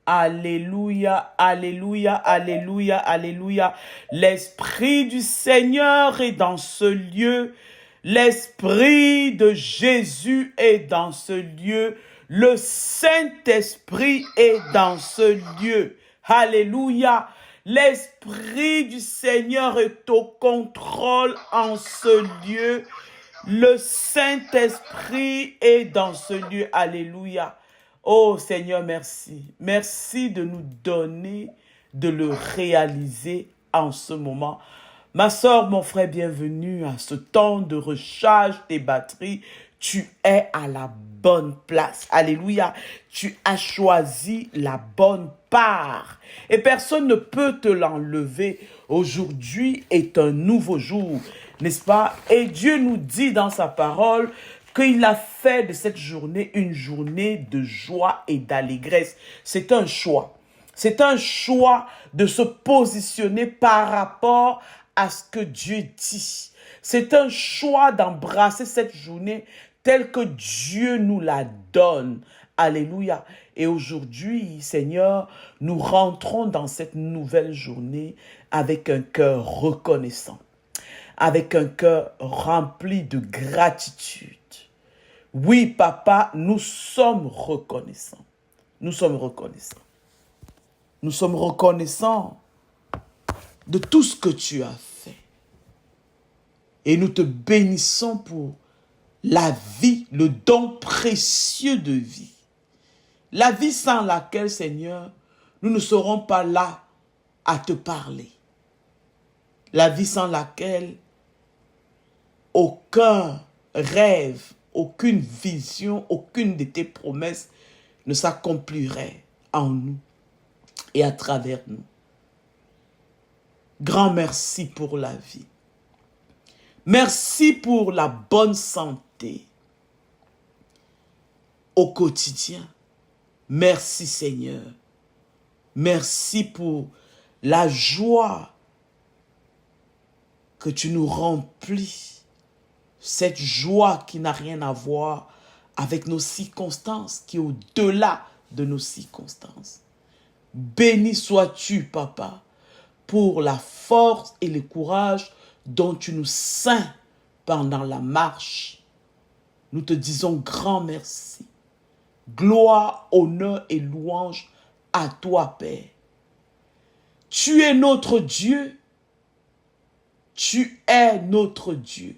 Alléluia, alléluia, alléluia, alléluia. L'Esprit du Seigneur est dans ce lieu. L'Esprit de Jésus est dans ce lieu. Le Saint-Esprit est dans ce lieu. Alléluia. L'Esprit du Seigneur est au contrôle en ce lieu. Le Saint-Esprit est dans ce lieu. Alléluia. Oh Seigneur, merci. Merci de nous donner de le réaliser en ce moment. Ma soeur, mon frère, bienvenue à ce temps de recharge des batteries. Tu es à la bonne place. Alléluia. Tu as choisi la bonne part. Et personne ne peut te l'enlever. Aujourd'hui est un nouveau jour, n'est-ce pas? Et Dieu nous dit dans sa parole qu'il a fait de cette journée une journée de joie et d'allégresse. C'est un choix. C'est un choix de se positionner par rapport à ce que Dieu dit. C'est un choix d'embrasser cette journée telle que Dieu nous la donne. Alléluia. Et aujourd'hui, Seigneur, nous rentrons dans cette nouvelle journée avec un cœur reconnaissant, avec un cœur rempli de gratitude. Oui, papa, nous sommes reconnaissants. Nous sommes reconnaissants. Nous sommes reconnaissants de tout ce que tu as fait. Et nous te bénissons pour la vie, le don précieux de vie. La vie sans laquelle, Seigneur, nous ne serons pas là à te parler. La vie sans laquelle aucun rêve, aucune vision, aucune de tes promesses ne s'accomplirait en nous et à travers nous. Grand merci pour la vie. Merci pour la bonne santé au quotidien. Merci Seigneur. Merci pour la joie que tu nous remplis. Cette joie qui n'a rien à voir avec nos circonstances, qui est au-delà de nos circonstances. Béni sois-tu, Papa, pour la force et le courage dont tu nous ceins pendant la marche. Nous te disons grand merci. Gloire, honneur et louange à toi, Père. Tu es notre Dieu. Tu es notre Dieu.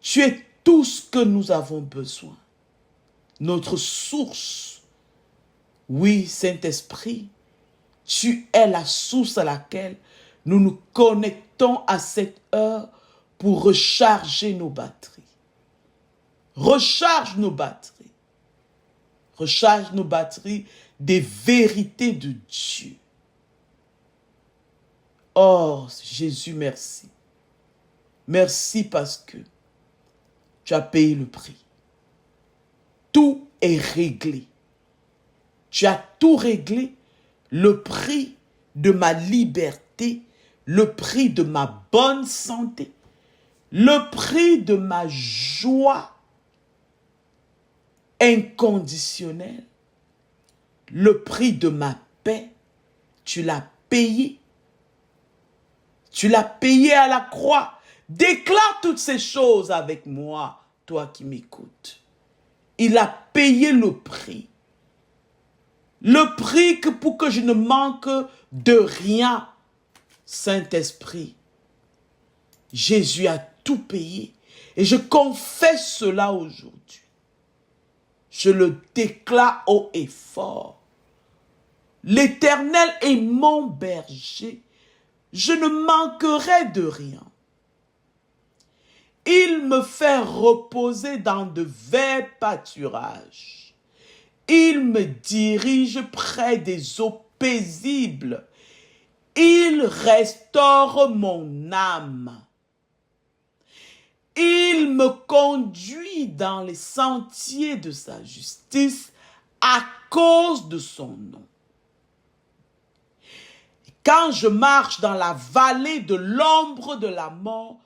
Tu es tout ce que nous avons besoin. Notre source. Oui, Saint-Esprit, tu es la source à laquelle nous nous connectons à cette heure pour recharger nos batteries. Recharge nos batteries. Recharge nos batteries des vérités de Dieu. Oh, Jésus, merci. Merci parce que tu as payé le prix. Tout est réglé. Tu as tout réglé. Le prix de ma liberté, le prix de ma bonne santé, le prix de ma joie inconditionnelle, le prix de ma paix, tu l'as payé. Tu l'as payé à la croix. Déclare toutes ces choses avec moi, toi qui m'écoutes. Il a payé le prix. Le prix que pour que je ne manque de rien. Saint-Esprit, Jésus a tout payé. Et je confesse cela aujourd'hui. Je le déclare haut et fort. L'Éternel est mon berger. Je ne manquerai de rien. Il me fait reposer dans de verts pâturages. Il me dirige près des eaux paisibles. Il restaure mon âme. Il me conduit dans les sentiers de sa justice à cause de son nom. Quand je marche dans la vallée de l'ombre de la mort,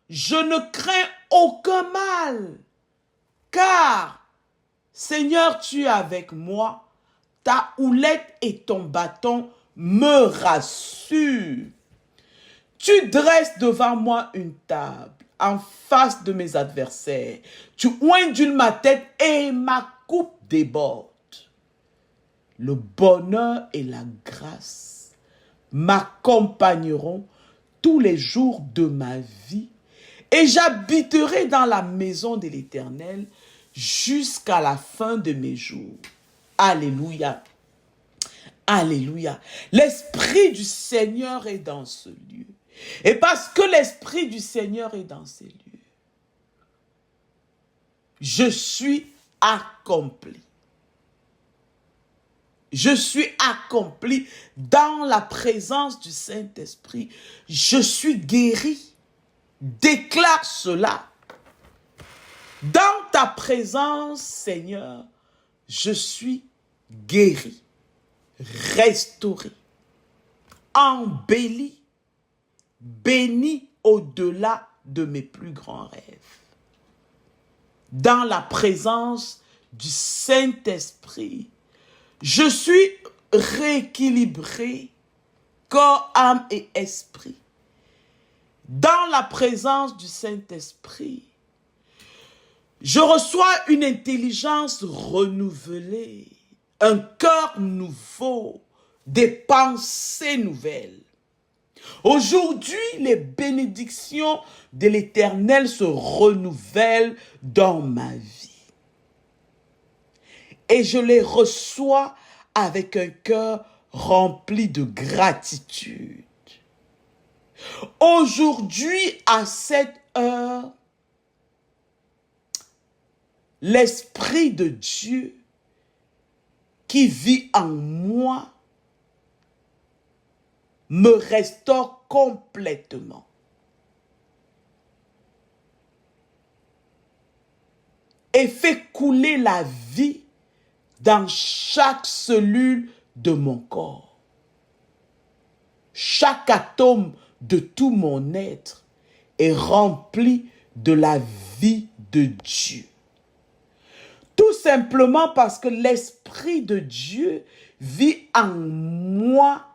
je ne crains aucun mal, car, Seigneur, tu es avec moi, Ta houlette et ton bâton me rassurent. Tu dresses devant moi une table en face de mes adversaires. Tu oindules ma tête et ma coupe déborde. Le bonheur et la grâce m'accompagneront tous les jours de ma vie et j'habiterai dans la maison de l'Éternel jusqu'à la fin de mes jours. Alléluia. Alléluia. L'Esprit du Seigneur est dans ce lieu. Et parce que l'Esprit du Seigneur est dans ces lieux, je suis accompli. Je suis accompli dans la présence du Saint-Esprit. Je suis guéri. Déclare cela. Dans ta présence, Seigneur, je suis guéri, restauré, embelli, béni au-delà de mes plus grands rêves. Dans la présence du Saint-Esprit, je suis rééquilibré, corps, âme et esprit. Dans la présence du Saint-Esprit, je reçois une intelligence renouvelée, un cœur nouveau, des pensées nouvelles. Aujourd'hui, les bénédictions de l'Éternel se renouvellent dans ma vie. Et je les reçois avec un cœur rempli de gratitude. Aujourd'hui, à cette heure, l'Esprit de Dieu qui vit en moi me restaure complètement. Et fait couler la vie dans chaque cellule de mon corps. Chaque atome de tout mon être est rempli de la vie de Dieu. Tout simplement parce que l'Esprit de Dieu vit en moi,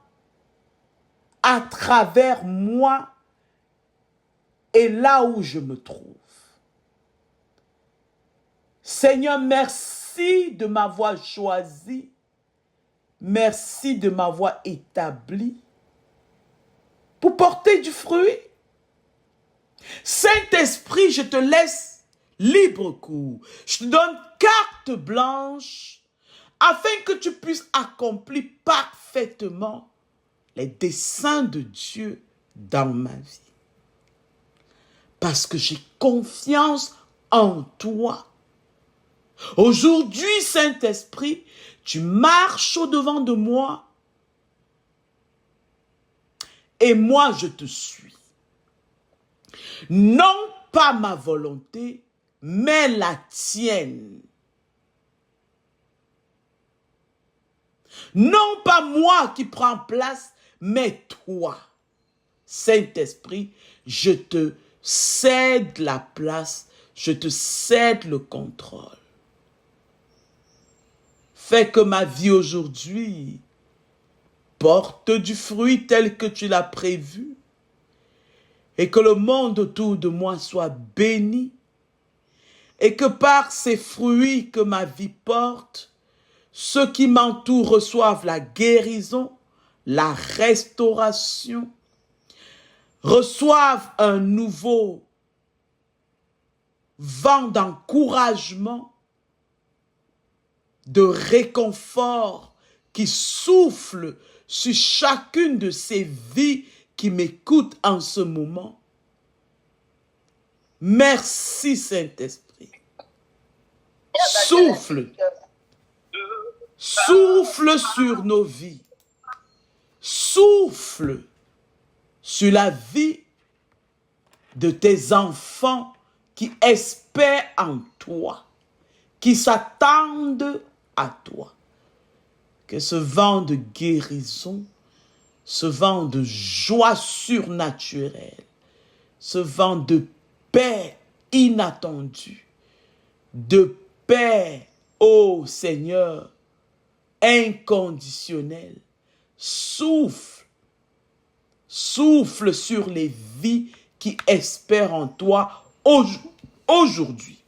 à travers moi et là où je me trouve. Seigneur, merci de m'avoir choisi. Merci de m'avoir établi pour porter du fruit. Saint-Esprit, je te laisse libre cours. Je te donne carte blanche afin que tu puisses accomplir parfaitement les desseins de Dieu dans ma vie. Parce que j'ai confiance en toi. Aujourd'hui, Saint-Esprit, tu marches au-devant de moi et moi je te suis. Non pas ma volonté, mais la tienne. Non pas moi qui prends place, mais toi. Saint-Esprit, je te cède la place, je te cède le contrôle. Fais que ma vie aujourd'hui porte du fruit tel que tu l'as prévu et que le monde autour de moi soit béni et que par ces fruits que ma vie porte, ceux qui m'entourent reçoivent la guérison, la restauration, reçoivent un nouveau vent d'encouragement, de réconfort qui souffle sur chacune de ces vies qui m'écoutent en ce moment. Merci Saint-Esprit. Souffle. Souffle sur nos vies. Souffle sur la vie de tes enfants qui espèrent en toi, qui s'attendent à toi. Que ce vent de guérison, ce vent de joie surnaturelle, ce vent de paix inattendue, de paix, ô Seigneur, inconditionnel. Souffle sur les vies qui espèrent en toi aujourd'hui.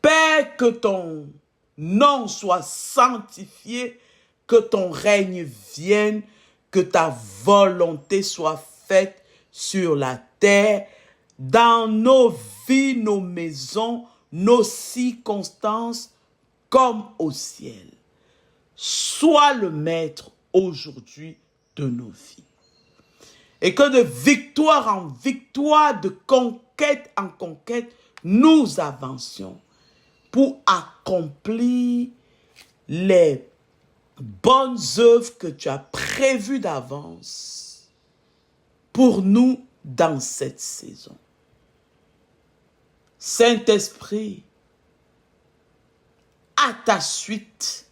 Père, que ton nom soit sanctifié, que ton règne vienne, que ta volonté soit faite sur la terre, dans nos vies, nos maisons, nos circonstances, comme au ciel. Sois le maître aujourd'hui de nos vies. Et que de victoire en victoire, de conquête en conquête, nous avancions pour accomplir les bonnes œuvres que tu as prévues d'avance pour nous dans cette saison. Saint-Esprit, à ta suite,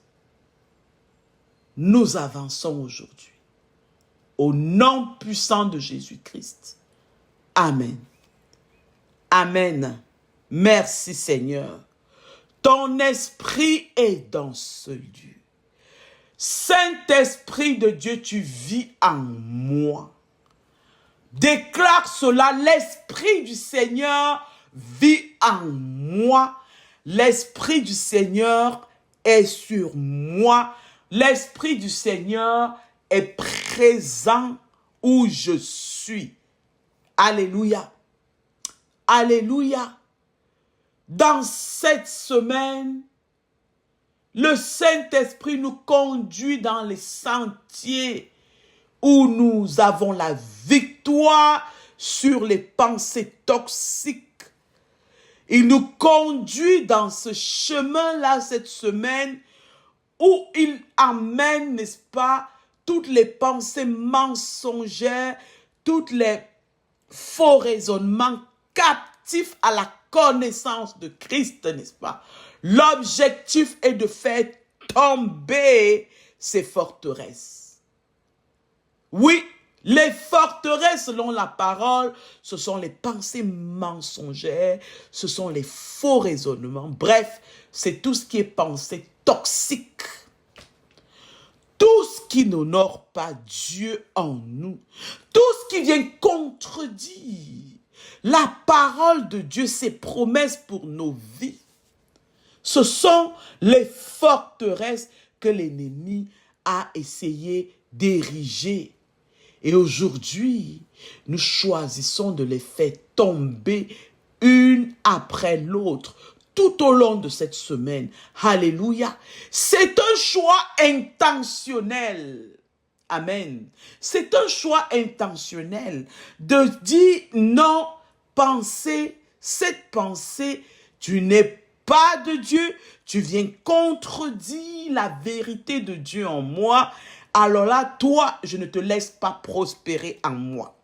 nous avançons aujourd'hui. Au nom puissant de Jésus-Christ. Amen. Amen. Merci Seigneur. Ton esprit est dans ce lieu. Saint-Esprit de Dieu, tu vis en moi. Déclare cela, l'Esprit du Seigneur vit en moi. L'Esprit du Seigneur est sur moi. L'Esprit du Seigneur est présent où je suis. Alléluia. Alléluia. Dans cette semaine, le Saint-Esprit nous conduit dans les sentiers où nous avons la victoire sur les pensées toxiques. Il nous conduit dans ce chemin-là cette semaine où il amène, n'est-ce pas, toutes les pensées mensongères, tous les faux raisonnements captifs à la connaissance de Christ, n'est-ce pas? L'objectif est de faire tomber ces forteresses. Oui, les forteresses, selon la parole, ce sont les pensées mensongères, ce sont les faux raisonnements. Bref, c'est tout ce qui est pensée toxique. Tout ce qui n'honore pas Dieu en nous, tout ce qui vient contredire la parole de Dieu, ses promesses pour nos vies, ce sont les forteresses que l'ennemi a essayé d'ériger. Et aujourd'hui, nous choisissons de les faire tomber une après l'autre, tout au long de cette semaine. Alléluia. C'est un choix intentionnel. Amen. C'est un choix intentionnel de dire non, cette pensée, tu n'es pas de Dieu, tu viens contredire la vérité de Dieu en moi. Alors là, toi, je ne te laisse pas prospérer en moi.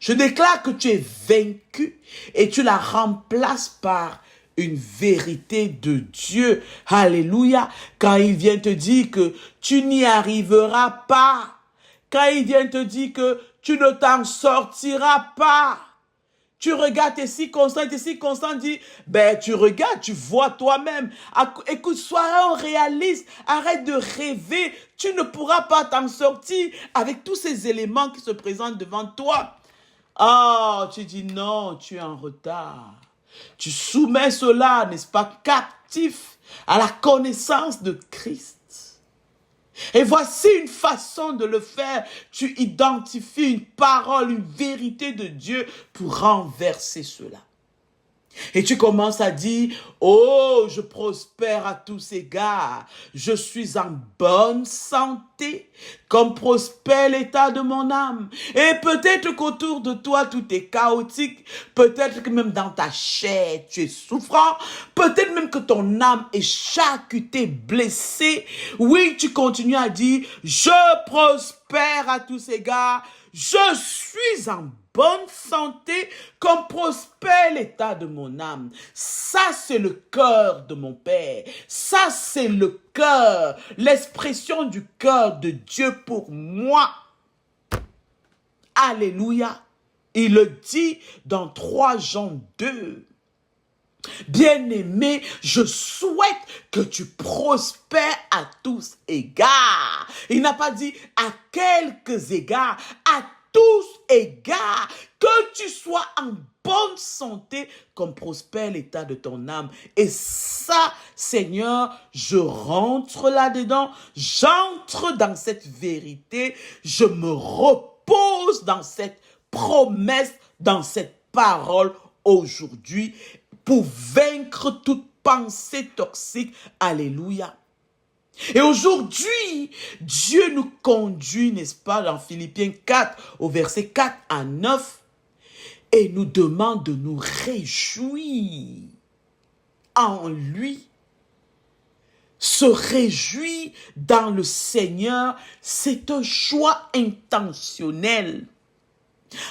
Je déclare que tu es vaincu et tu la remplaces par une vérité de Dieu. Alléluia. Quand il vient te dire que tu n'y arriveras pas, quand il vient te dire que tu ne t'en sortiras pas, tu regardes tes circonstances, dis, ben tu regardes, tu vois toi-même. Écoute, sois réaliste, arrête de rêver, tu ne pourras pas t'en sortir avec tous ces éléments qui se présentent devant toi. Oh, tu dis non, tu es en retard. Tu soumets cela, n'est-ce pas, captif à la connaissance de Christ. Et voici une façon de le faire. Tu identifies une parole, une vérité de Dieu pour renverser cela. Et tu commences à dire, oh, je prospère à tous égards. Je suis en bonne santé, comme prospère l'état de mon âme. Et peut-être qu'autour de toi, tout est chaotique. Peut-être que même dans ta chair, tu es souffrant. Peut-être même que ton âme est charcutée, blessée. Oui, tu continues à dire, je prospère à tous égards. Je suis en bonne santé, comme prospère l'état de mon âme. Ça, c'est le cœur de mon Père. Ça, c'est le cœur, l'expression du cœur de Dieu pour moi. Alléluia. Il le dit dans 3 Jean 2. Bien-aimé, je souhaite que tu prospères à tous égards. Il n'a pas dit à quelques égards, à tous égards, que tu sois en bonne santé comme prospère l'état de ton âme. Et ça, Seigneur, je rentre là-dedans, j'entre dans cette vérité, je me repose dans cette promesse, dans cette parole aujourd'hui pour vaincre toute pensée toxique. Alléluia. Et aujourd'hui, Dieu nous conduit, n'est-ce pas, dans Philippiens 4, au verset 4 à 9, et nous demande de nous réjouir en lui. Se réjouir dans le Seigneur, c'est un choix intentionnel.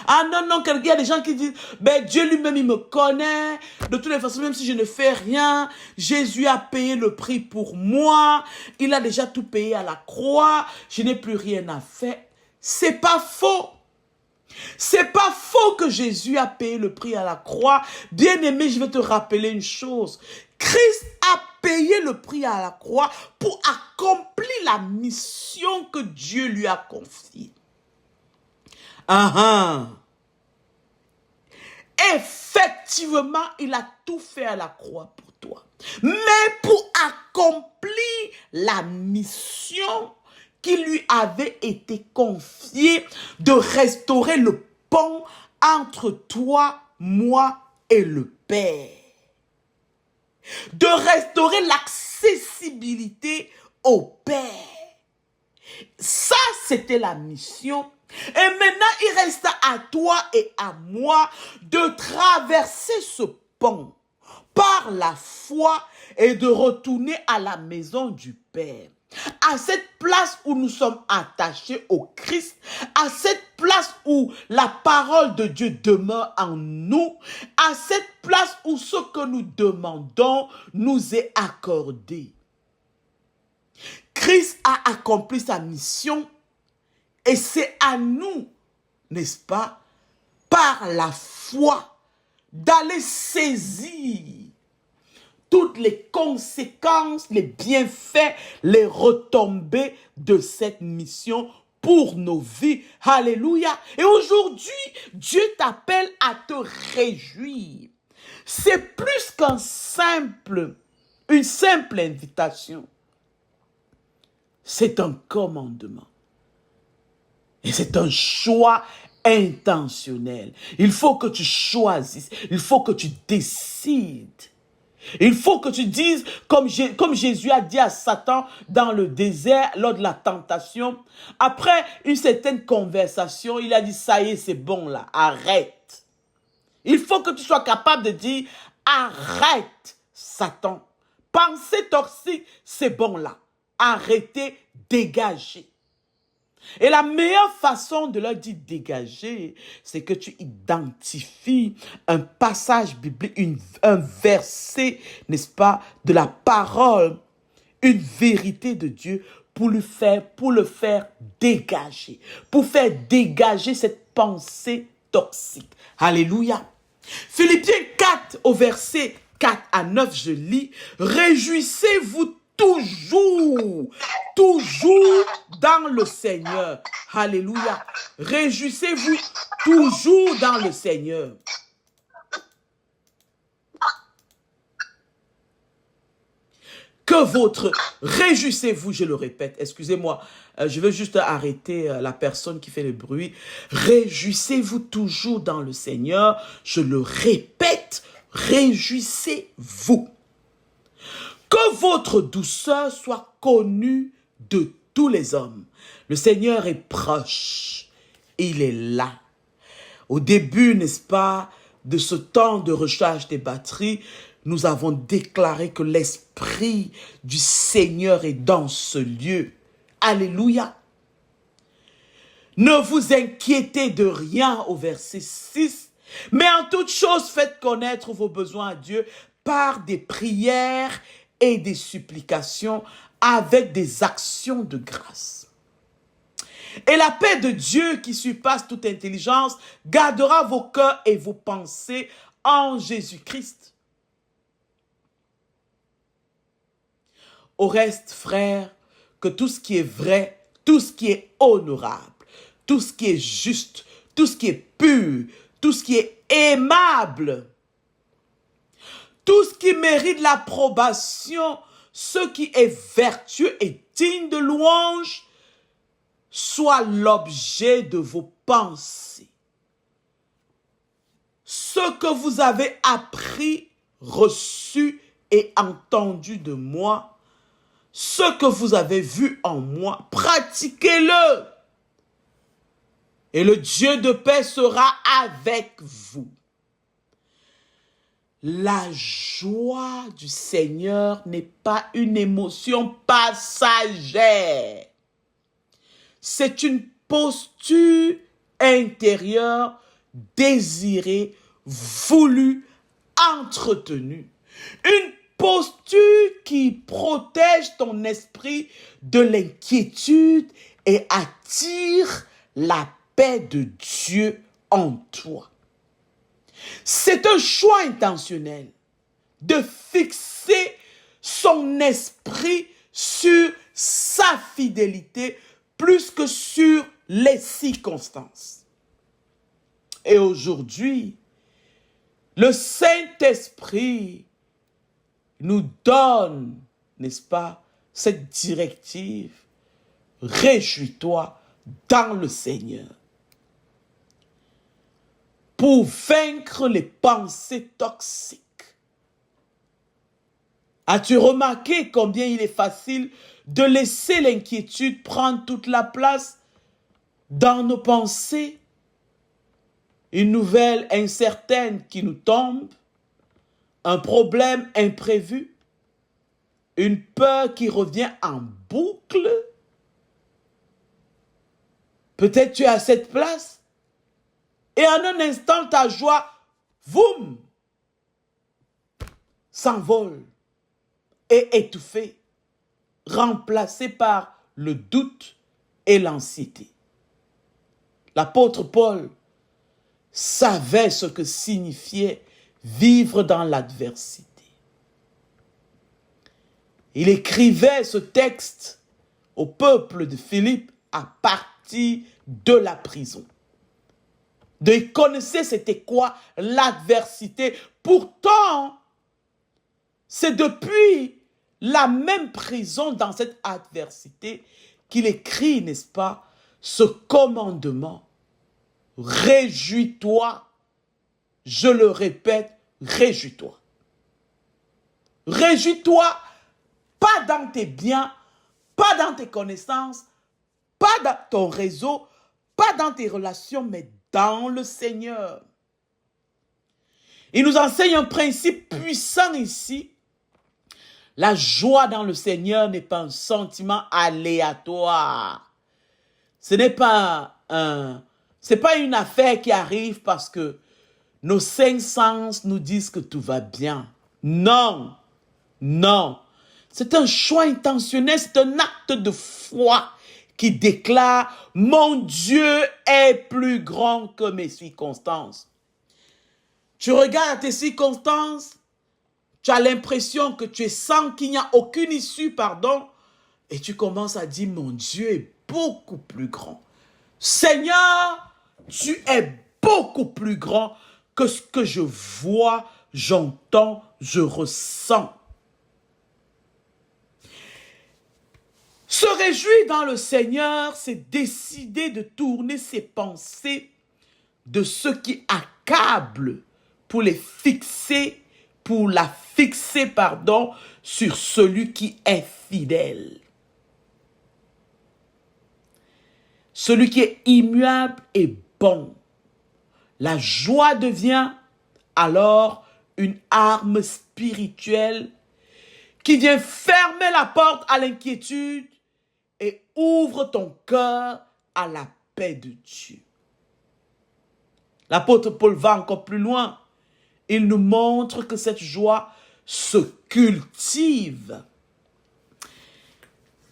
Ah non, non, il y a des gens qui disent, ben Dieu lui-même, il me connaît. De toutes les façons, même si je ne fais rien, Jésus a payé le prix pour moi. Il a déjà tout payé à la croix. Je n'ai plus rien à faire. C'est pas faux. C'est pas faux que Jésus a payé le prix à la croix. Bien-aimé, je vais te rappeler une chose. Christ a payé le prix à la croix pour accomplir la mission que Dieu lui a confiée. Effectivement, il a tout fait à la croix pour toi. Mais pour accomplir la mission qui lui avait été confiée de restaurer le pont entre toi, moi et le Père. De restaurer l'accessibilité au Père. Ça, c'était la mission. Et maintenant, il reste à toi et à moi de traverser ce pont par la foi et de retourner à la maison du Père. À cette place où nous sommes attachés au Christ, à cette place où la parole de Dieu demeure en nous, à cette place où ce que nous demandons nous est accordé. Christ a accompli sa mission et c'est à nous, n'est-ce pas, par la foi, d'aller saisir toutes les conséquences, les bienfaits, les retombées de cette mission pour nos vies. Alléluia. Et aujourd'hui, Dieu t'appelle à te réjouir. C'est plus une simple invitation. C'est un commandement. Et c'est un choix intentionnel. Il faut que tu choisisses. Il faut que tu décides. Il faut que tu dises, comme Jésus a dit à Satan dans le désert, lors de la tentation, après une certaine conversation, il a dit, ça y est, c'est bon là, arrête. Il faut que tu sois capable de dire, arrête, Satan. Pensée toxique, c'est bon là. Arrêtez, dégagez. Et la meilleure façon de leur dire dégager, c'est que tu identifies un passage biblique, un verset, n'est-ce pas, de la parole, une vérité de Dieu pour le faire dégager, pour faire dégager cette pensée toxique. Alléluia. Philippiens 4 au verset 4 à 9, je lis, réjouissez-vous toujours dans le Seigneur. Alléluia. Réjouissez-vous toujours dans le Seigneur. Réjouissez-vous, je le répète, excusez-moi, je veux juste arrêter la personne qui fait le bruit. Réjouissez-vous toujours dans le Seigneur, je le répète, réjouissez-vous. Que votre douceur soit connue de tous les hommes. Le Seigneur est proche. Il est là. Au début, n'est-ce pas, de ce temps de recharge des batteries, nous avons déclaré que l'Esprit du Seigneur est dans ce lieu. Alléluia. Ne vous inquiétez de rien au verset 6, mais en toute chose faites connaître vos besoins à Dieu par des prières et des supplications avec des actions de grâce. Et la paix de Dieu qui surpasse toute intelligence gardera vos cœurs et vos pensées en Jésus-Christ. Au reste, frères, que tout ce qui est vrai, tout ce qui est honorable, tout ce qui est juste, tout ce qui est pur, tout ce qui est aimable, tout ce qui mérite l'approbation, ce qui est vertueux et digne de louange, soit l'objet de vos pensées. Ce que vous avez appris, reçu et entendu de moi, ce que vous avez vu en moi, pratiquez-le. Et le Dieu de paix sera avec vous. La joie du Seigneur n'est pas une émotion passagère. C'est une posture intérieure désirée, voulue, entretenue. Une posture qui protège ton esprit de l'inquiétude et attire la paix de Dieu en toi. C'est un choix intentionnel de fixer son esprit sur sa fidélité plus que sur les circonstances. Et aujourd'hui, le Saint-Esprit nous donne, n'est-ce pas, cette directive. Réjouis-toi dans le Seigneur. Pour vaincre les pensées toxiques. As-tu remarqué combien il est facile de laisser l'inquiétude prendre toute la place dans nos pensées? Une nouvelle incertaine qui nous tombe, un problème imprévu, une peur qui revient en boucle. Peut-être tu es à cette place et en un instant ta joie, voum, s'envole et étouffée, remplacée par le doute et l'anxiété. L'apôtre Paul savait ce que signifiait vivre dans l'adversité. Il écrivait ce texte au peuple de Philippe à partir de la prison. Il connaissait c'était quoi l'adversité. Pourtant, c'est depuis la même prison, dans cette adversité, qu'il écrit, n'est-ce pas, ce commandement. Réjouis-toi, je le répète, réjouis-toi. Réjouis-toi, pas dans tes biens, pas dans tes connaissances, pas dans ton réseau, pas dans tes relations, mais dans le Seigneur. Il nous enseigne un principe puissant ici. La joie dans le Seigneur n'est pas un sentiment aléatoire. Ce n'est pas une affaire qui arrive parce que nos cinq sens nous disent que tout va bien. Non, non. C'est un choix intentionnel, c'est un acte de foi qui déclare « Mon Dieu est plus grand que mes circonstances ». Tu regardes tes circonstances, tu as l'impression que tu es sans qu'il n'y a aucune issue, et tu commences à dire « Mon Dieu est beaucoup plus grand ». Seigneur, tu es beaucoup plus grand que ce que je vois, j'entends, je ressens. Se réjouir dans le Seigneur, c'est décider de tourner ses pensées de ce qui accable pour la fixer, sur celui qui est fidèle. Celui qui est immuable et bon. La joie devient alors une arme spirituelle qui vient fermer la porte à l'inquiétude et ouvre ton cœur à la paix de Dieu. L'apôtre Paul va encore plus loin. Il nous montre que cette joie se cultive.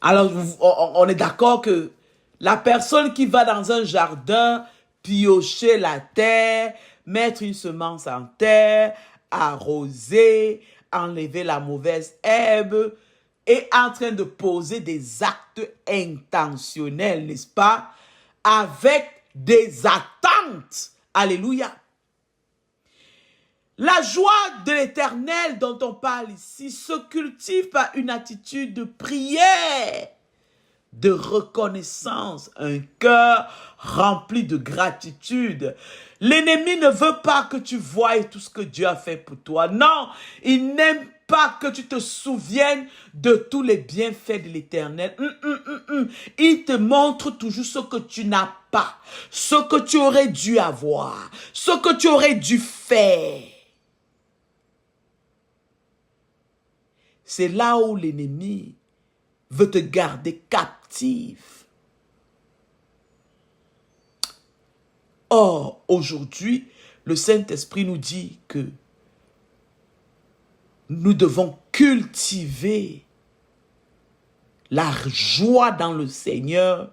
Alors, on est d'accord que la personne qui va dans un jardin, piocher la terre, mettre une semence en terre, arroser, enlever la mauvaise herbe est en train de poser des actes intentionnels, n'est-ce pas? Avec des attentes. Alléluia. La joie de l'Éternel dont on parle ici se cultive par une attitude de prière, de reconnaissance, un cœur rempli de gratitude. L'ennemi ne veut pas que tu voies tout ce que Dieu a fait pour toi. Non, il n'aime pas que tu te souviennes de tous les bienfaits de l'Éternel. Il te montre toujours ce que tu n'as pas, ce que tu aurais dû avoir, ce que tu aurais dû faire. C'est là où l'ennemi veut te garder captive. Or, aujourd'hui, le Saint-Esprit nous dit que nous devons cultiver la joie dans le Seigneur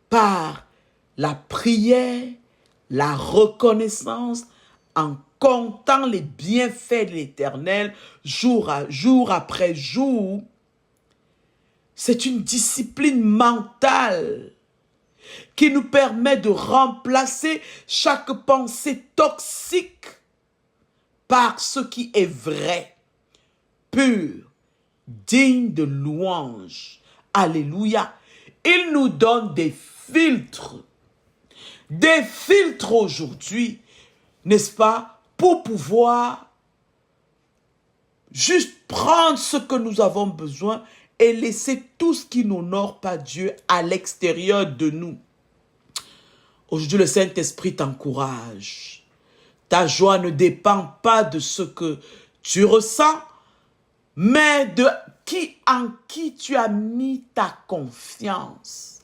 par la prière, la reconnaissance, en comptant les bienfaits de l'Éternel jour après jour. C'est une discipline mentale qui nous permet de remplacer chaque pensée toxique par ce qui est vrai, pur, digne de louange. Alléluia. Il nous donne des filtres aujourd'hui, n'est-ce pas, pour pouvoir juste prendre ce que nous avons besoin et laisser tout ce qui n'honore pas Dieu à l'extérieur de nous. Aujourd'hui, le Saint-Esprit t'encourage. Ta joie ne dépend pas de ce que tu ressens, mais de en qui tu as mis ta confiance.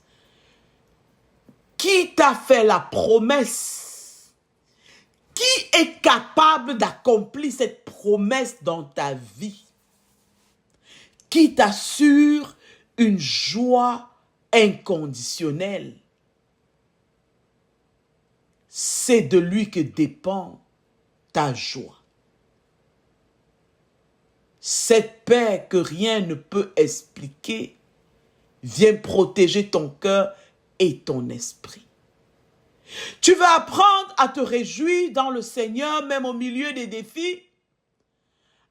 Qui t'a fait la promesse? Qui est capable d'accomplir cette promesse dans ta vie? Qui t'assure une joie inconditionnelle? C'est de lui que dépend ta joie. Cette paix que rien ne peut expliquer vient protéger ton cœur et ton esprit. Tu vas apprendre à te réjouir dans le Seigneur, même au milieu des défis.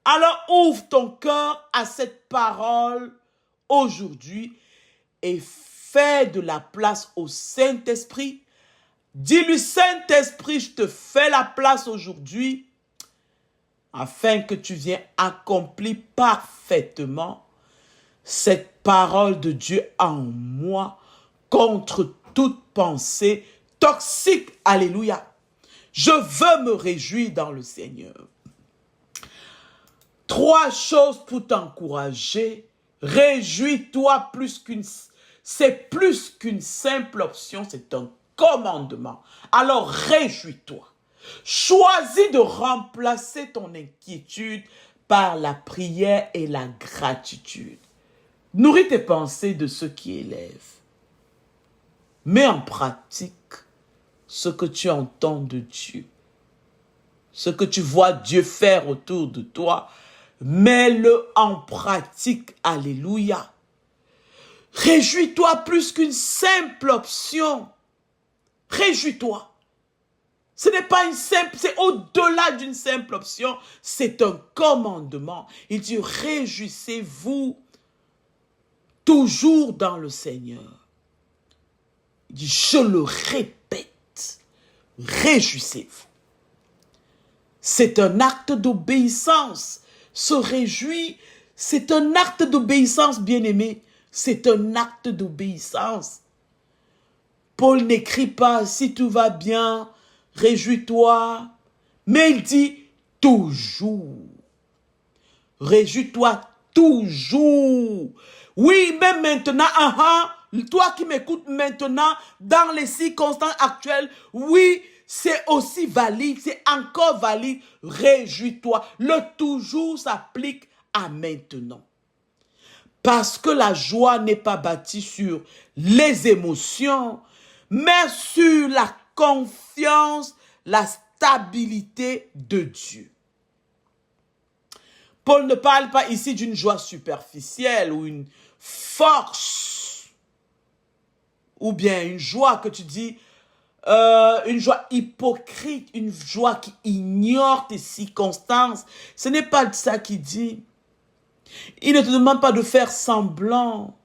Alors ouvre ton cœur à cette parole aujourd'hui et fais de la place au Saint-Esprit. Dis-lui, Saint-Esprit, je te fais la place aujourd'hui afin que tu viennes accomplir parfaitement cette parole de Dieu en moi contre toute pensée toxique. Alléluia. Je veux me réjouir dans le Seigneur. 3 choses pour t'encourager. Réjouis-toi c'est plus qu'une simple option, c'est un commandement. Alors réjouis-toi. Choisis de remplacer ton inquiétude par la prière et la gratitude. Nourris tes pensées de ce qui élève. Mets en pratique ce que tu entends de Dieu. Ce que tu vois Dieu faire autour de toi, mets-le en pratique. Alléluia. Réjouis-toi plus qu'une simple option. Réjouis-toi. Ce n'est pas une simple, c'est au-delà d'une simple option, c'est un commandement. Il dit, réjouissez-vous toujours dans le Seigneur. Il dit, je le répète, réjouissez-vous. C'est un acte d'obéissance. Se réjouir, c'est un acte d'obéissance, bien-aimé. C'est un acte d'obéissance. Paul n'écrit pas, si tout va bien, réjouis-toi, mais il dit toujours. Réjouis-toi toujours. Oui, même maintenant, toi qui m'écoutes maintenant, dans les circonstances actuelles, oui, c'est aussi valide, c'est encore valide. Réjouis-toi. Le toujours s'applique à maintenant. Parce que la joie n'est pas bâtie sur les émotions, mais sur la confiance, la stabilité de Dieu. Paul ne parle pas ici d'une joie superficielle ou une force ou bien une joie que tu dis, une joie hypocrite, une joie qui ignore tes circonstances. Ce n'est pas de ça qu'il dit. Il ne te demande pas de faire semblant.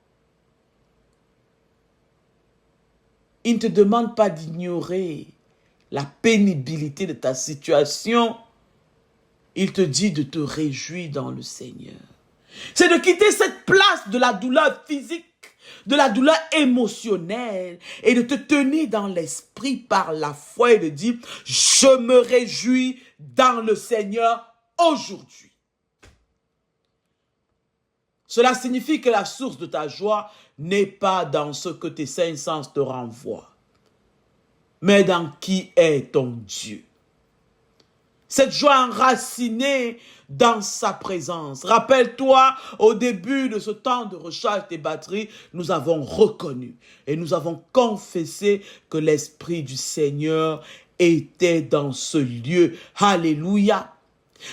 Il ne te demande pas d'ignorer la pénibilité de ta situation. Il te dit de te réjouir dans le Seigneur. C'est de quitter cette place de la douleur physique, de la douleur émotionnelle et de te tenir dans l'esprit par la foi et de dire, je me réjouis dans le Seigneur aujourd'hui. Cela signifie que la source de ta joie n'est pas dans ce que tes cinq sens te renvoient, mais dans qui est ton Dieu. Cette joie enracinée dans sa présence. Rappelle-toi, au début de ce temps de recharge des batteries, nous avons reconnu et nous avons confessé que l'Esprit du Seigneur était dans ce lieu. Alléluia.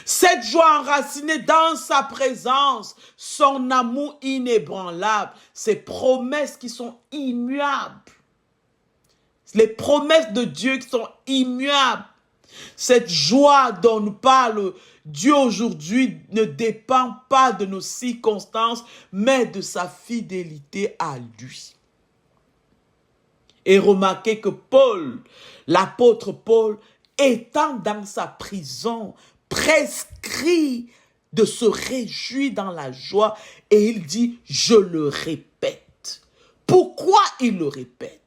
Cette joie enracinée dans sa présence, son amour inébranlable, ses promesses qui sont immuables. Les promesses de Dieu qui sont immuables. Cette joie dont nous parle Dieu aujourd'hui ne dépend pas de nos circonstances, mais de sa fidélité à lui. Et remarquez que Paul, l'apôtre Paul, étant dans sa prison, prescrit de se réjouir dans la joie et il dit, je le répète. Pourquoi il le répète?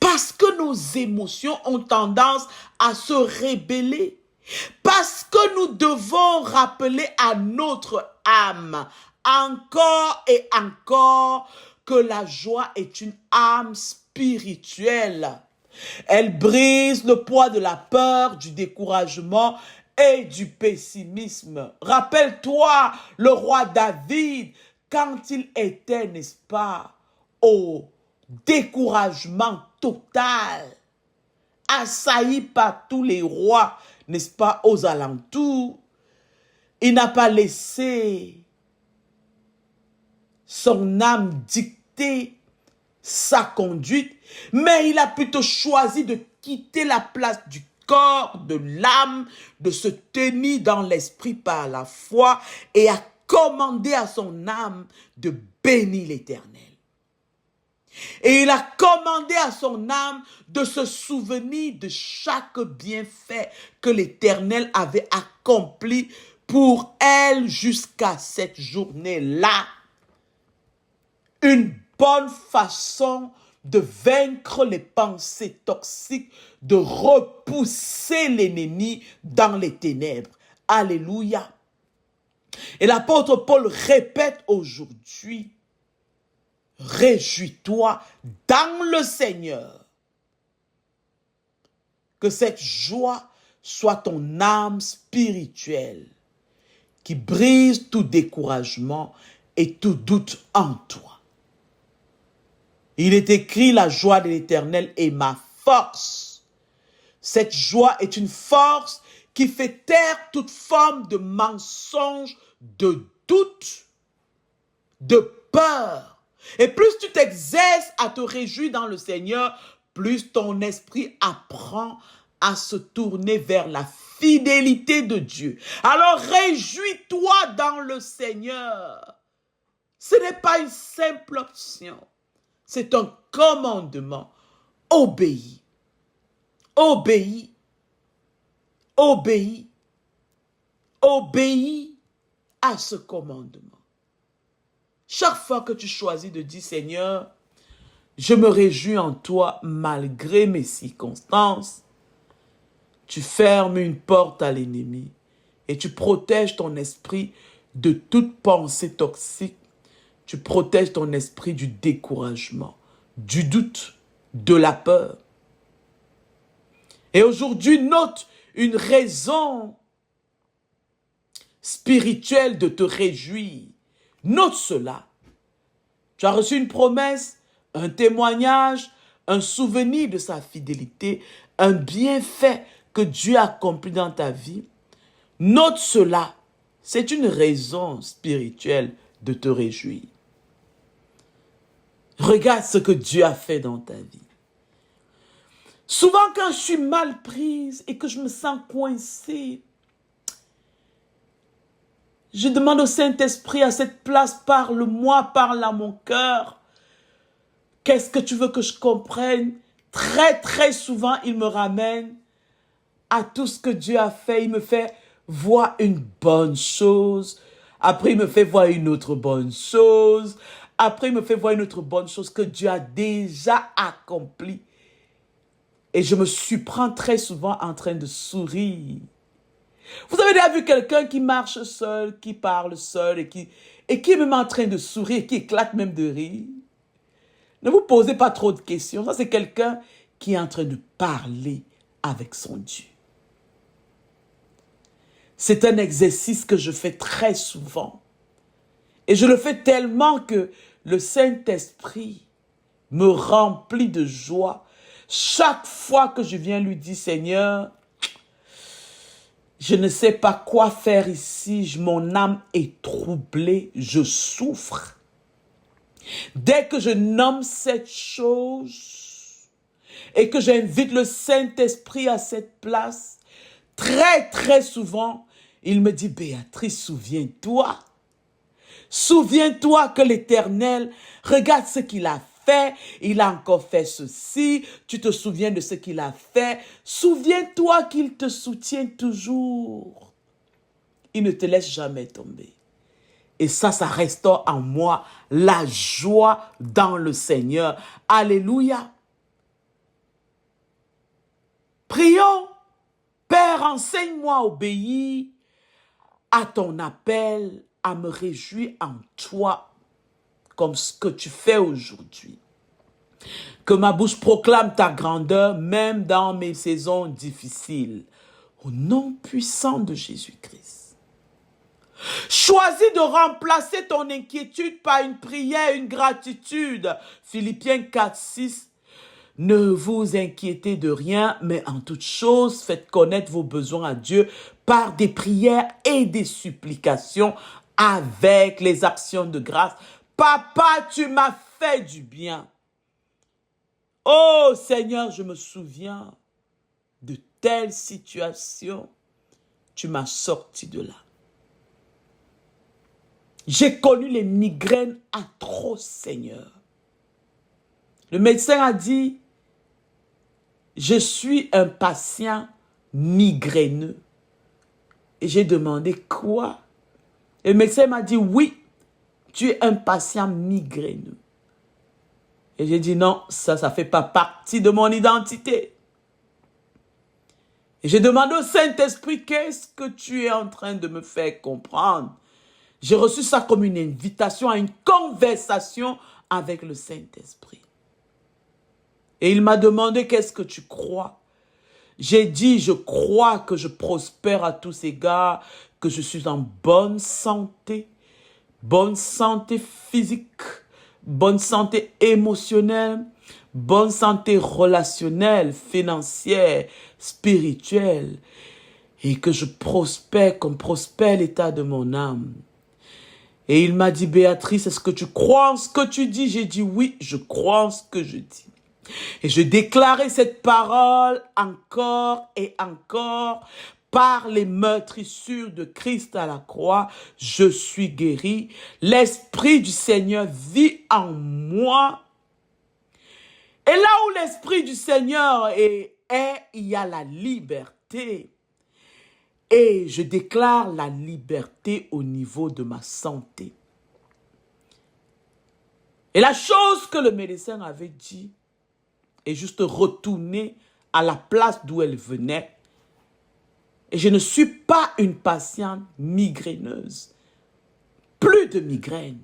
Parce que nos émotions ont tendance à se rébeller. Parce que nous devons rappeler à notre âme encore et encore que la joie est une âme spirituelle. Elle brise le poids de la peur, du découragement et du pessimisme. Rappelle-toi le roi David quand il était, n'est-ce pas, au découragement total, assailli par tous les rois, n'est-ce pas, aux alentours. Il n'a pas laissé son âme dicter sa conduite, mais il a plutôt choisi de quitter la place du corps, de l'âme, de se tenir dans l'esprit par la foi et a commandé à son âme de bénir l'Éternel. Et il a commandé à son âme de se souvenir de chaque bienfait que l'Éternel avait accompli pour elle jusqu'à cette journée-là. Une bonne façon de vaincre les pensées toxiques, de repousser l'ennemi dans les ténèbres. Alléluia. Et l'apôtre Paul répète aujourd'hui, réjouis-toi dans le Seigneur. Que cette joie soit ton âme spirituelle qui brise tout découragement et tout doute en toi. Il est écrit, la joie de l'Éternel est ma force. Cette joie est une force qui fait taire toute forme de mensonge, de doute, de peur. Et plus tu t'exerces à te réjouir dans le Seigneur, plus ton esprit apprend à se tourner vers la fidélité de Dieu. Alors réjouis-toi dans le Seigneur. Ce n'est pas une simple option. C'est un commandement. Obéis. Obéis. Obéis. Obéis à ce commandement. Chaque fois que tu choisis de dire, Seigneur, je me réjouis en toi malgré mes circonstances, tu fermes une porte à l'ennemi et tu protèges ton esprit de toute pensée toxique. Tu protèges ton esprit du découragement, du doute, de la peur. Et aujourd'hui, note une raison spirituelle de te réjouir. Note cela. Tu as reçu une promesse, un témoignage, un souvenir de sa fidélité, un bienfait que Dieu a accompli dans ta vie. Note cela. C'est une raison spirituelle de te réjouir. Regarde ce que Dieu a fait dans ta vie. Souvent quand je suis mal prise et que je me sens coincée, je demande au Saint-Esprit à cette place, parle-moi, parle à mon cœur. Qu'est-ce que tu veux que je comprenne? Très souvent, il me ramène à tout ce que Dieu a fait. Il me fait voir une bonne chose. Après, il me fait voir une autre bonne chose. Après, il me fait voir une autre bonne chose que Dieu a déjà accomplie. Et je me surprends très souvent en train de sourire. Vous avez déjà vu quelqu'un qui marche seul, qui parle seul et qui est même en train de sourire, qui éclate même de rire? Ne vous posez pas trop de questions. Ça, c'est quelqu'un qui est en train de parler avec son Dieu. C'est un exercice que je fais très souvent. Et je le fais tellement que le Saint-Esprit me remplit de joie. Chaque fois que je viens lui dire, Seigneur, je ne sais pas quoi faire ici, mon âme est troublée, je souffre. Dès que je nomme cette chose et que j'invite le Saint-Esprit à cette place, très souvent, il me dit, Béatrice, souviens-toi. Souviens-toi que l'Éternel, regarde ce qu'il a fait, il a encore fait ceci, tu te souviens de ce qu'il a fait. Souviens-toi qu'il te soutient toujours. Il ne te laisse jamais tomber. Et ça restaure en moi la joie dans le Seigneur. Alléluia. Prions. Père, enseigne-moi à obéir à ton appel, à me réjouir en toi, comme ce que tu fais aujourd'hui. Que ma bouche proclame ta grandeur, même dans mes saisons difficiles. Au nom puissant de Jésus-Christ. Choisis de remplacer ton inquiétude par une prière, une gratitude. Philippiens 4:6. Ne vous inquiétez de rien, mais en toute chose, faites connaître vos besoins à Dieu par des prières et des supplications avec les actions de grâce. Papa, tu m'as fait du bien. Oh Seigneur, je me souviens de telle situation. Tu m'as sorti de là. J'ai connu les migraines atroces, Seigneur. Le médecin a dit, je suis un patient migraineux. Et j'ai demandé quoi? Et le médecin m'a dit, oui, tu es un patient migraineux. Et j'ai dit, non, ça ne fait pas partie de mon identité. Et j'ai demandé au Saint-Esprit, qu'est-ce que tu es en train de me faire comprendre? J'ai reçu ça comme une invitation à une conversation avec le Saint-Esprit. Et il m'a demandé, qu'est-ce que tu crois? J'ai dit, je crois que je prospère à tous égards, que je suis en bonne santé physique, bonne santé émotionnelle, bonne santé relationnelle, financière, spirituelle, et que je prospère comme prospère l'état de mon âme. Et il m'a dit, Béatrice, est-ce que tu crois en ce que tu dis? J'ai dit, oui, je crois en ce que je dis. Et je déclarais cette parole encore et encore. Par les meurtrissures de Christ à la croix, je suis guéri. L'Esprit du Seigneur vit en moi. Et là où l'Esprit du Seigneur est, il y a la liberté. Et je déclare la liberté au niveau de ma santé. Et la chose que le médecin avait dit est juste retournée à la place d'où elle venait. Et je ne suis pas une patiente migraineuse. Plus de migraine.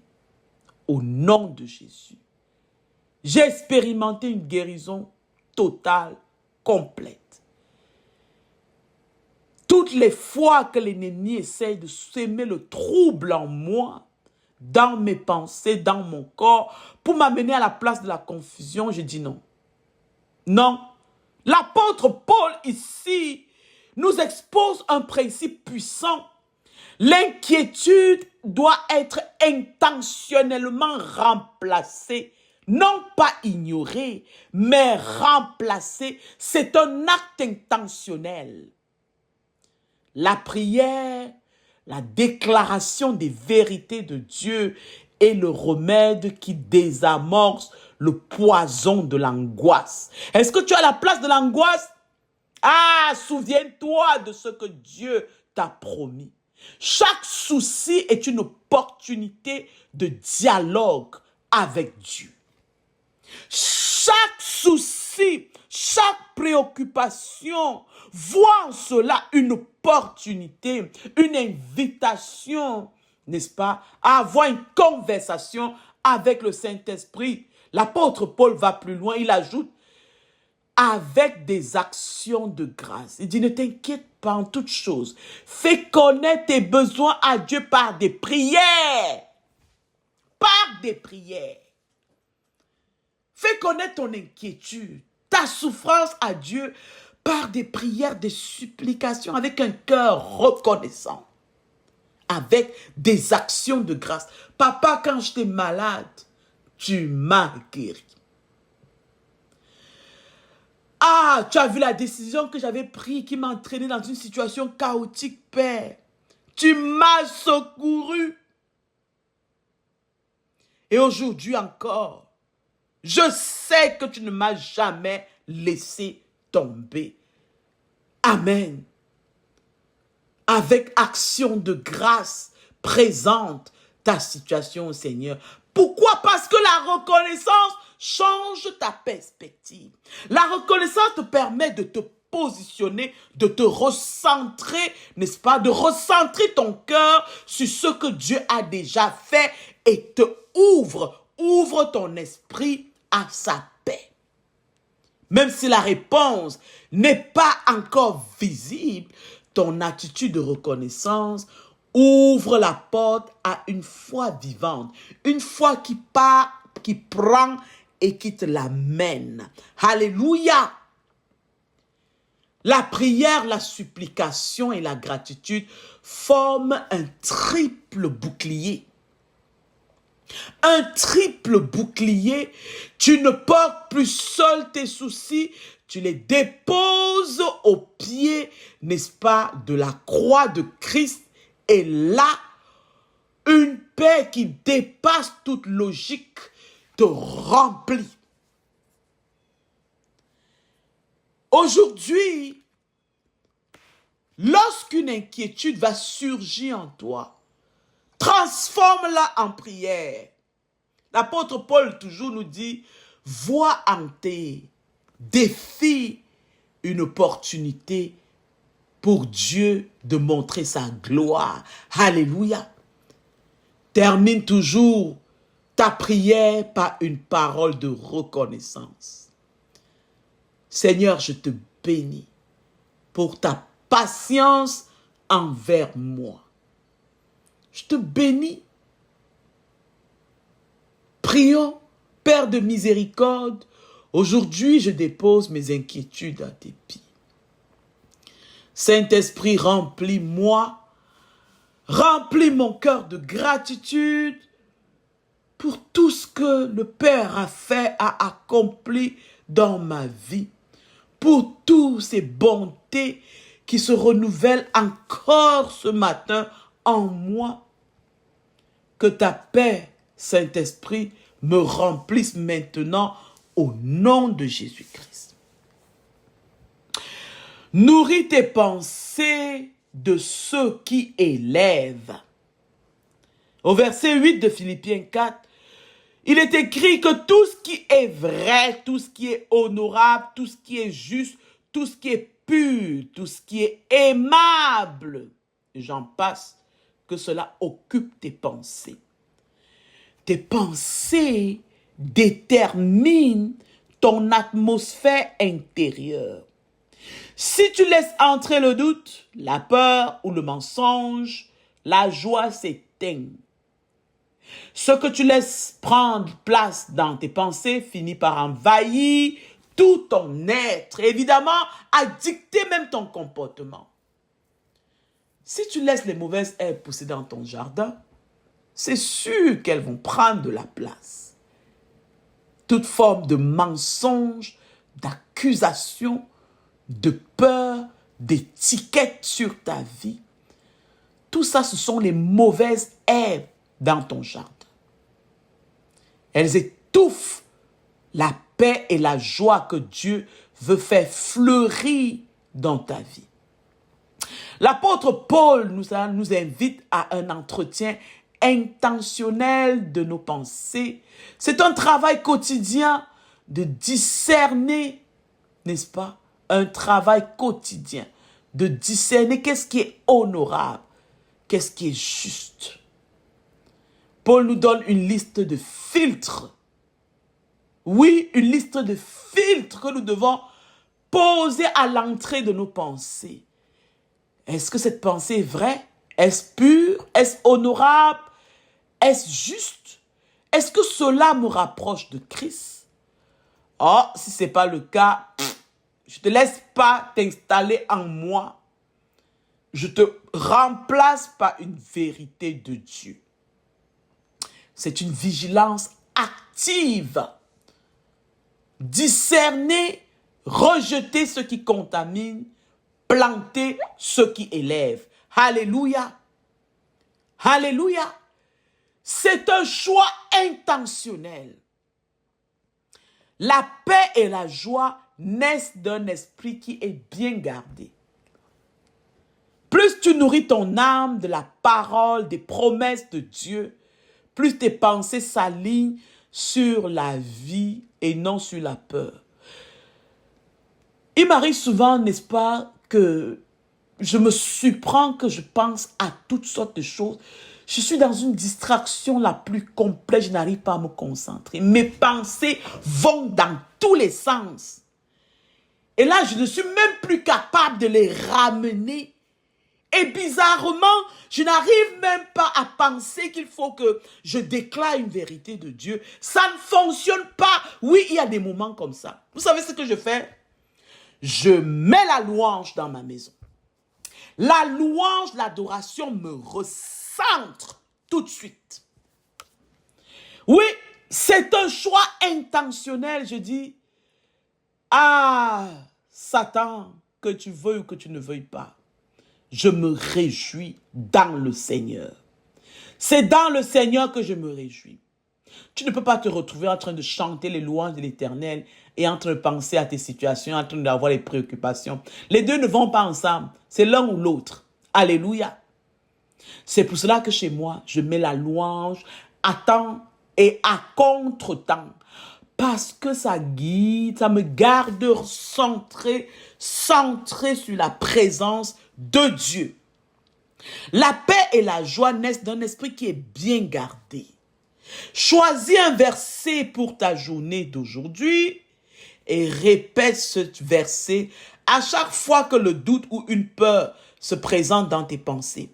Au nom de Jésus. J'ai expérimenté une guérison totale, complète. Toutes les fois que l'ennemi essaye de s'aimer le trouble en moi, dans mes pensées, dans mon corps, pour m'amener à la place de la confusion, je dis non. Non. L'apôtre Paul ici nous expose un principe puissant. L'inquiétude doit être intentionnellement remplacée, non pas ignorée, mais remplacée. C'est un acte intentionnel. La prière, la déclaration des vérités de Dieu est le remède qui désamorce le poison de l'angoisse. Est-ce que tu as la place de l'angoisse? Ah, souviens-toi de ce que Dieu t'a promis. Chaque souci est une opportunité de dialogue avec Dieu. Chaque souci, chaque préoccupation, vois en cela une opportunité, une invitation, n'est-ce pas, à avoir une conversation avec le Saint-Esprit. L'apôtre Paul va plus loin, il ajoute, avec des actions de grâce. Il dit, ne t'inquiète pas en toutes choses. Fais connaître tes besoins à Dieu par des prières. Par des prières. Fais connaître ton inquiétude, ta souffrance à Dieu par des prières, des supplications, avec un cœur reconnaissant, avec des actions de grâce. Papa, quand j'étais malade, tu m'as guéri. Ah, tu as vu la décision que j'avais prise qui m'a entraîné dans une situation chaotique, Père. Tu m'as secouru. Et aujourd'hui encore, je sais que tu ne m'as jamais laissé tomber. Amen. Avec action de grâce, présente ta situation au Seigneur. Pourquoi? Parce que la reconnaissance change ta perspective. La reconnaissance te permet de te positionner, de te recentrer, n'est-ce pas? De recentrer ton cœur sur ce que Dieu a déjà fait et te ouvre ton esprit à sa paix. Même si la réponse n'est pas encore visible, ton attitude de reconnaissance ouvre la porte à une foi vivante, une foi qui prend et qui te l'amène. Alléluia! La prière, la supplication et la gratitude forment un triple bouclier. Un triple bouclier, tu ne portes plus seul tes soucis, tu les déposes au pied, n'est-ce pas, de la croix de Christ. Et là, une paix qui dépasse toute logique te remplit. Aujourd'hui, lorsqu'une inquiétude va surgir en toi, transforme-la en prière. L'apôtre Paul toujours nous dit, vois en tes défis une opportunité pour Dieu de montrer sa gloire. Alléluia. Termine toujours ta prière par une parole de reconnaissance. Seigneur, je te bénis pour ta patience envers moi. Je te bénis. Prions, Père de miséricorde, aujourd'hui je dépose mes inquiétudes à tes pieds. Saint-Esprit, remplis-moi, remplis mon cœur de gratitude pour tout ce que le Père a fait, a accompli dans ma vie, pour toutes ces bontés qui se renouvellent encore ce matin en moi. Que ta paix, Saint-Esprit, me remplisse maintenant au nom de Jésus-Christ. Nourris tes pensées de ceux qui élèvent. Au verset 8 de Philippiens 4, il est écrit que tout ce qui est vrai, tout ce qui est honorable, tout ce qui est juste, tout ce qui est pur, tout ce qui est aimable, et j'en passe, que cela occupe tes pensées. Tes pensées déterminent ton atmosphère intérieure. Si tu laisses entrer le doute, la peur ou le mensonge, la joie s'éteint. Ce que tu laisses prendre place dans tes pensées finit par envahir tout ton être, évidemment, à dicter même ton comportement. Si tu laisses les mauvaises herbes pousser dans ton jardin, c'est sûr qu'elles vont prendre de la place. Toute forme de mensonge, d'accusation, de peur, d'étiquette sur ta vie, tout ça, ce sont les mauvaises herbes dans ton jardin. Elles étouffent la paix et la joie que Dieu veut faire fleurir dans ta vie. L'apôtre Paul nous invite à un entretien intentionnel de nos pensées. C'est un travail quotidien de discerner, n'est-ce pas? Un travail quotidien de discerner qu'est-ce qui est honorable, qu'est-ce qui est juste. Paul nous donne une liste de filtres. Oui, une liste de filtres que nous devons poser à l'entrée de nos pensées. Est-ce que cette pensée est vraie? Est-ce pure? Est-ce honorable? Est-ce juste? Est-ce que cela me rapproche de Christ? Oh, si ce n'est pas le cas, je ne te laisse pas t'installer en moi. Je te remplace par une vérité de Dieu. C'est une vigilance active. Discerner, rejeter ce qui contamine, planter ce qui élève. Alléluia. Alléluia. C'est un choix intentionnel. La paix et la joie naissent d'un esprit qui est bien gardé. Plus tu nourris ton âme de la parole, des promesses de Dieu, plus tes pensées s'alignent sur la vie et non sur la peur. Il m'arrive souvent, n'est-ce pas, que je me surprends, que je pense à toutes sortes de choses. Je suis dans une distraction la plus complète, je n'arrive pas à me concentrer. Mes pensées vont dans tous les sens. Et là, je ne suis même plus capable de les ramener. Et bizarrement, je n'arrive même pas à penser qu'il faut que je déclare une vérité de Dieu. Ça ne fonctionne pas. Oui, il y a des moments comme ça. Vous savez ce que je fais? Je mets la louange dans ma maison. La louange, l'adoration me recentre tout de suite. Oui, c'est un choix intentionnel. Je dis, ah, Satan, que tu veuilles ou que tu ne veuilles pas, je me réjouis dans le Seigneur. C'est dans le Seigneur que je me réjouis. Tu ne peux pas te retrouver en train de chanter les louanges de l'Éternel et en train de penser à tes situations, en train d'avoir les préoccupations. Les deux ne vont pas ensemble. C'est l'un ou l'autre. Alléluia. C'est pour cela que chez moi, je mets la louange à temps et à contre-temps. Parce que ça guide, ça me garde centré sur la présence de Dieu. La paix et la joie naissent d'un esprit qui est bien gardé. Choisis un verset pour ta journée d'aujourd'hui et répète ce verset à chaque fois que le doute ou une peur se présente dans tes pensées.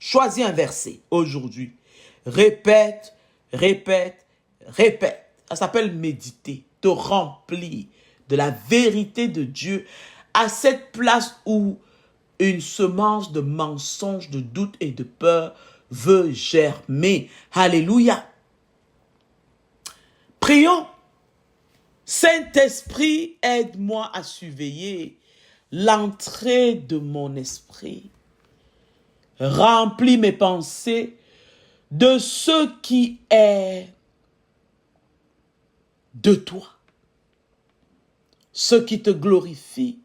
Choisis un verset aujourd'hui. Répète, répète, répète. Ça s'appelle méditer, te remplir de la vérité de Dieu à cette place où une semence de mensonges, de doute et de peur veut germer. Alléluia. Prions. Saint-Esprit, aide-moi à surveiller l'entrée de mon esprit. Remplis mes pensées de ce qui est de toi, ce qui te glorifie,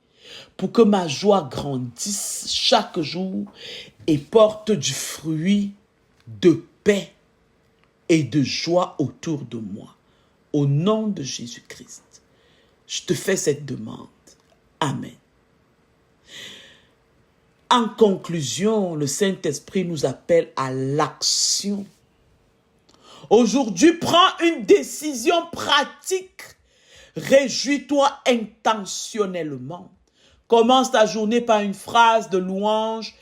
pour que ma joie grandisse chaque jour et porte du fruit de paix et de joie autour de moi. Au nom de Jésus-Christ, je te fais cette demande. Amen. En conclusion, le Saint-Esprit nous appelle à l'action. Aujourd'hui, prends une décision pratique. Réjouis-toi intentionnellement. Commence ta journée par une phrase de louange.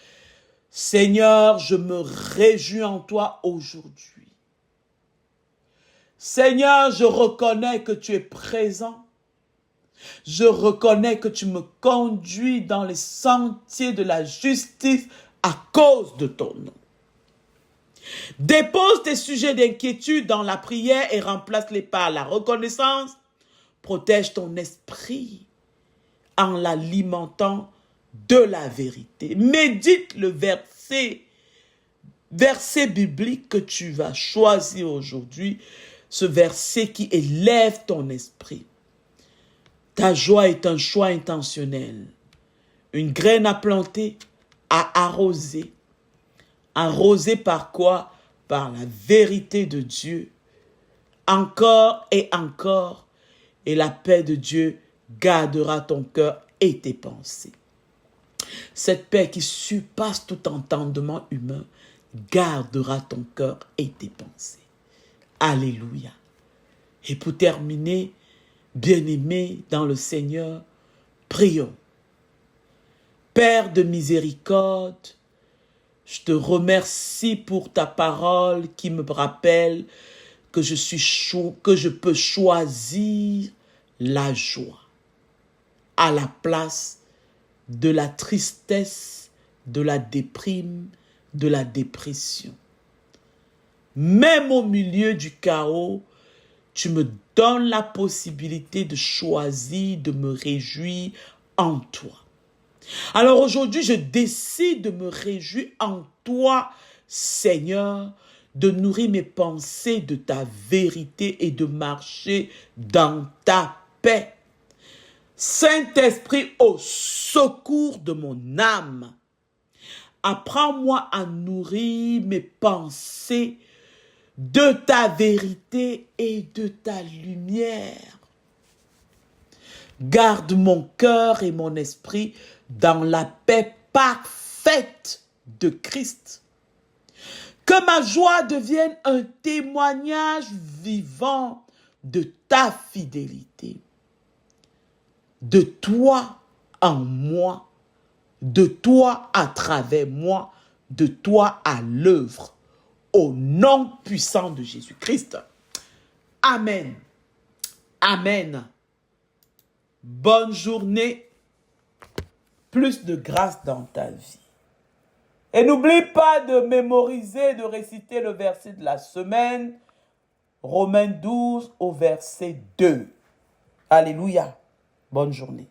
Seigneur, je me réjouis en toi aujourd'hui. Seigneur, je reconnais que tu es présent. Je reconnais que tu me conduis dans les sentiers de la justice à cause de ton nom. Dépose tes sujets d'inquiétude dans la prière et remplace-les par la reconnaissance. Protège ton esprit en l'alimentant de la vérité. Médite le verset biblique que tu vas choisir aujourd'hui, ce verset qui élève ton esprit. Ta joie est un choix intentionnel. Une graine à planter, à arroser. Arroser par quoi? Par la vérité de Dieu. Encore et encore. Et la paix de Dieu gardera ton cœur et tes pensées. Cette paix qui surpasse tout entendement humain gardera ton cœur et tes pensées. Alléluia. Et pour terminer, bien-aimés dans le Seigneur, prions. Père de miséricorde, je te remercie pour ta parole qui me rappelle que je peux choisir la joie à la place de la tristesse, de la déprime, de la dépression. Même au milieu du chaos, tu me donnes la possibilité de choisir, de me réjouir en toi. Alors aujourd'hui, je décide de me réjouir en toi, Seigneur, de nourrir mes pensées de ta vérité et de marcher dans ta paix. Saint-Esprit, au secours de mon âme, apprends-moi à nourrir mes pensées de ta vérité et de ta lumière. Garde mon cœur et mon esprit dans la paix parfaite de Christ. Que ma joie devienne un témoignage vivant de ta fidélité. De toi en moi, de toi à travers moi, de toi à l'œuvre. Au nom puissant de Jésus-Christ. Amen. Amen. Bonne journée. Plus de grâce dans ta vie. Et n'oublie pas de mémoriser, de réciter le verset de la semaine. Romains 12 au verset 2. Alléluia. Bonne journée.